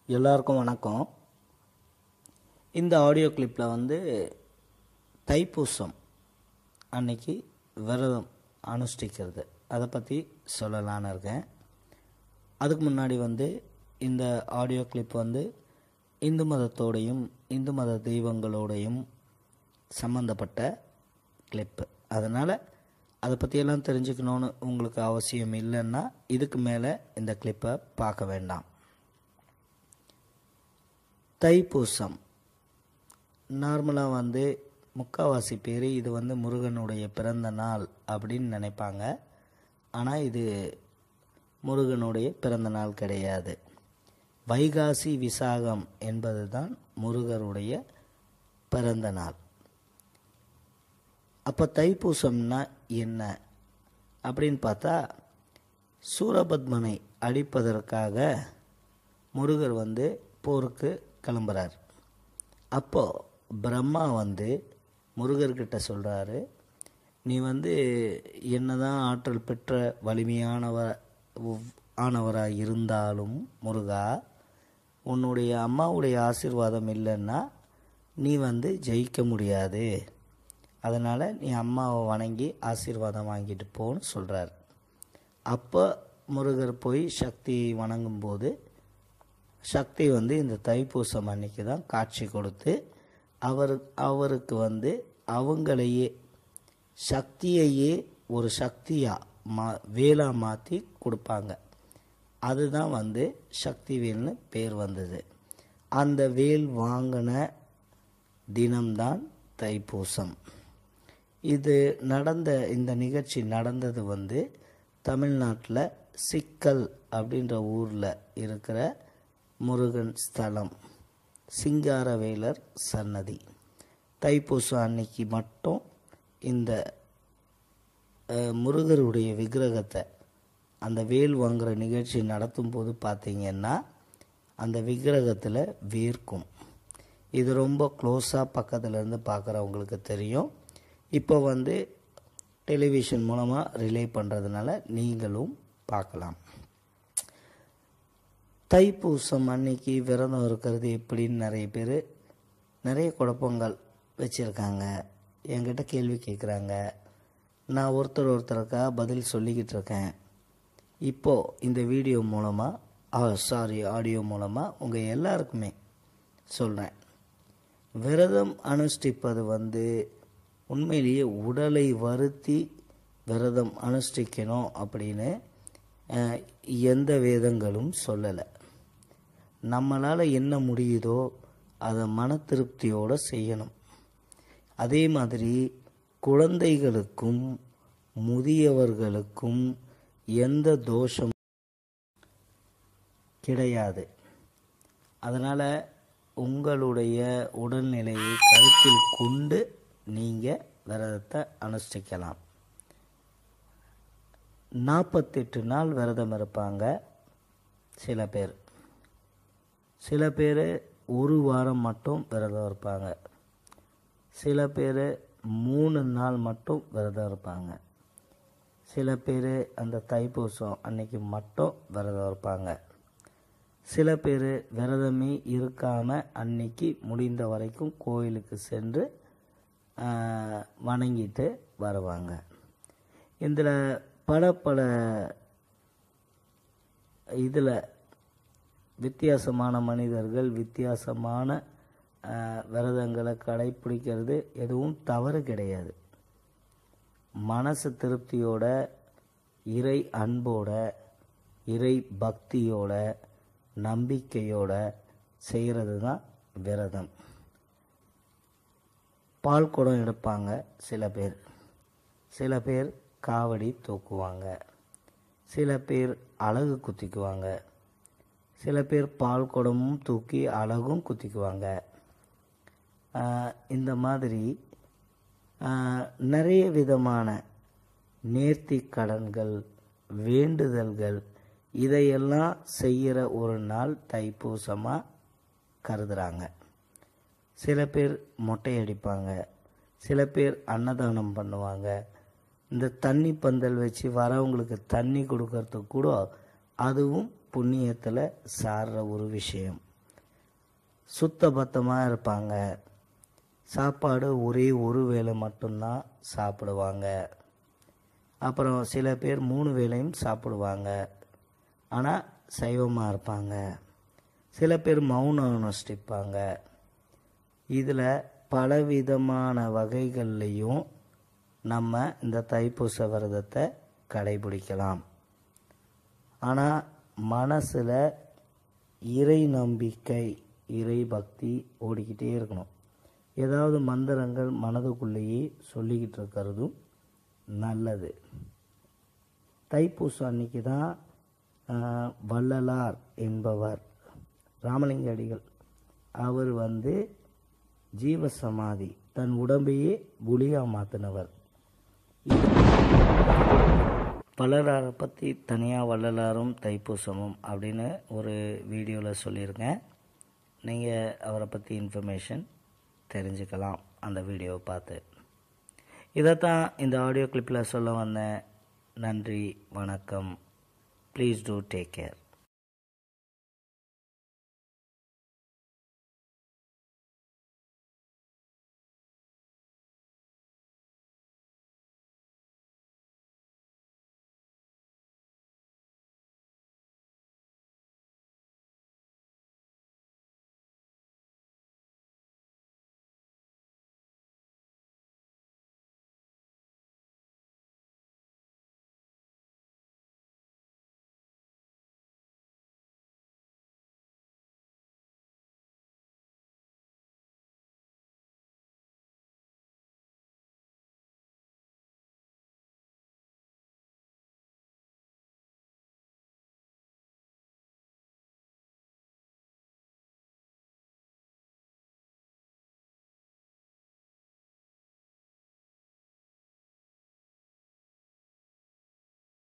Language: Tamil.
எல்லாருக்கும் வணக்கம். இந்த ஆடியோ கிளிப்பில் தைப்பூசம் அன்னைக்கு விரதம் அனுஷ்டிக்கிறது அதை பற்றி சொல்லலான்னு இருக்கேன். அதுக்கு முன்னாடி இந்த ஆடியோ கிளிப் இந்து மதத்தோடையும் இந்து மத தெய்வங்களோடையும் சம்மந்தப்பட்ட கிளிப்பு. அதனால் அதை பற்றியெல்லாம் தெரிஞ்சுக்கணுன்னு உங்களுக்கு அவசியம் இல்லைன்னா இதுக்கு மேலே இந்த கிளிப்பை பார்க்க வேண்டாம். தைப்பூசம் நார்மலாக முக்கால்வாசி பேர் இது முருகனுடைய பிறந்த நாள் அப்படின்னு நினைப்பாங்க. ஆனால் இது முருகனுடைய பிறந்த நாள் கிடையாது. வைகாசி விசாகம் என்பது தான் முருகருடைய பிறந்த நாள். அப்போ தைப்பூசம்னா என்ன அப்படின்னு பார்த்தா, சூரபத்மனை அழிப்பதற்காக முருகர் போருக்கு கிளம்புறார். அப்போது பிரம்மா முருகர்கிட்ட சொல்கிறாரு, நீ என்னதான் ஆற்றல் பெற்ற ஆனவராக இருந்தாலும் முருகா, உன்னுடைய அம்மாவுடைய ஆசீர்வாதம் இல்லைன்னா நீ ஜெயிக்க முடியாது. அதனால் நீ அம்மாவை வணங்கி ஆசீர்வாதம் வாங்கிட்டு போன்னு சொல்கிறார். அப்போ முருகர் போய் சக்தியை வணங்கும்போது சக்தி இந்த தைப்பூசம் அன்னைக்கு தான் காட்சி கொடுத்து அவருக்கு அவங்களையே சக்தியையே ஒரு சக்தியாக வேலா மாற்றி கொடுப்பாங்க. அதுதான் சக்தி வேல்னு பேர் வந்தது. அந்த வேல் வாங்கின தினம்தான் தைப்பூசம். இந்த நிகழ்ச்சி நடந்தது தமிழ்நாட்டில் சிக்கல் அப்படின்ற ஊரில் இருக்கிற முருகன் ஸ்தலம் சிங்காரவேலர் சன்னதி. தைப்பூசம் அன்னைக்கு மட்டும் இந்த முருகருடைய விக்கிரகத்தை அந்த வேல் வாங்குகிற நிகழ்ச்சி நடத்தும் போது பார்த்திங்கன்னா அந்த விக்கிரகத்தில் வேர்க்கும். இது ரொம்ப க்ளோஸாக பக்கத்துலேருந்து பார்க்குறவங்களுக்கு தெரியும். இப்போ டெலிவிஷன் மூலமாக ரிலே பண்ணுறதுனால நீங்களும் பார்க்கலாம். தைப்பூசம் அன்னைக்கு விரதம் இருக்கிறது எப்படின்னு நிறைய பேர் நிறைய குழப்பங்கள் வச்சுருக்காங்க. என்கிட்ட கேள்வி கேட்குறாங்க. நான் ஒருத்தருக்காக பதில் சொல்லிக்கிட்டு இருக்கேன். இப்போது இந்த வீடியோ மூலமாக ஆடியோ மூலமாக உங்கள் எல்லாருக்குமே சொல்கிறேன். விரதம் அனுஷ்டிப்பது உண்மையிலேயே உடலை வருத்தி விரதம் அனுஷ்டிக்கணும் அப்படின்னு எந்த வேதங்களும் சொல்லலை. நம்மளால் என்ன முடியுதோ அதை மன திருப்தியோடு செய்யணும். அதே மாதிரி குழந்தைகளுக்கும் முதியவர்களுக்கும் எந்த தோஷம் கிடையாது. அதனால் உங்களுடைய உடல்நிலையை கருத்தில் கொண்டு நீங்கள் விரதத்தை அனுஷ்டிக்கலாம். 48 நாள் விரதம் இருப்பாங்க சில பேர் ஒரு வாரம் மட்டும் விரதம் இருப்பாங்க. சில பேர் 3 நாள் மட்டும் விரதம் இருப்பாங்க. சில பேர் அந்த தைப்பூசம் அன்னைக்கு மட்டும் விரதம் இருப்பாங்க. சில பேர் விரதமே இருக்காமல் அன்னைக்கு முடிந்த வரைக்கும் கோயிலுக்கு சென்று வணங்கிட்டு வருவாங்க. இதில் பல இதில் வித்தியாசமான மனிதர்கள் வித்தியாசமான விரதங்களை கடைப்பிடிக்கிறது எதுவும் தவறு கிடையாது. மனசு திருப்தியோட, இறை அன்போட, இறை பக்தியோட, நம்பிக்கையோட செய்கிறது தான் விரதம். பால் குடம் எடுப்பாங்க சில பேர் காவடி தூக்குவாங்க, சில பேர் அலகு குத்திக்குவாங்க, சில பேர் பால் குடமும் தூக்கி அலகும் குத்திக்குவாங்க. இந்த மாதிரி நிறைய விதமான நேர்த்தி கடன்கள், வேண்டுதல்கள் இதையெல்லாம் செய்கிற ஒரு நாள் தைப்பூசமாக கருதுகிறாங்க. சில பேர் மொட்டை அடிப்பாங்க, சில பேர் அன்னதானம் பண்ணுவாங்க. இந்த தண்ணி பந்தல் வச்சு வரவங்களுக்கு தண்ணி கொடுக்கறதுக்கு கூட அதுவும் புண்ணியத்தில் சார்ற ஒரு விஷயம். சுத்தபத்தமாக இருப்பாங்க. சாப்பாடு ஒரே ஒரு வேளை மட்டும்தான் சாப்பிடுவாங்க. அப்புறம் சில பேர் 3 வேளையும் சாப்பிடுவாங்க, ஆனால் சைவமாக இருப்பாங்க. சில பேர் மௌனம் அனுஷ்டிப்பாங்க. இதில் பலவிதமான வகைகள்லையும் நம்ம இந்த தைப்பூச விரதத்தை கடைபிடிக்கலாம். ஆனால் மனசில் இறை நம்பிக்கை, இறை பக்தி ஓடிக்கிட்டே இருக்கணும். ஏதாவது மந்திரங்கள் மனதுக்குள்ளேயே சொல்லிக்கிட்டு இருக்கிறதும் நல்லது. தைப்பூசம் அன்னைக்கு தான் வள்ளலார் என்பவர் ராமலிங்க அடிகள் அவர் ஜீவசமாதி தன் உடம்பையே புலியாக மாற்றினவர். வள்ளலாரை பற்றி தனியாக வள்ளலாரும் தைப்பூசமும் அப்படின்னு ஒரு வீடியோவில் சொல்லியிருக்கேன். நீங்கள் அவரை பற்றி இன்ஃபர்மேஷன் தெரிஞ்சுக்கலாம் அந்த வீடியோவை பார்த்து. இதைத்தான் இந்த ஆடியோ கிளிப்பில் சொல்ல வந்தேன். நன்றி, வணக்கம். Please do take care.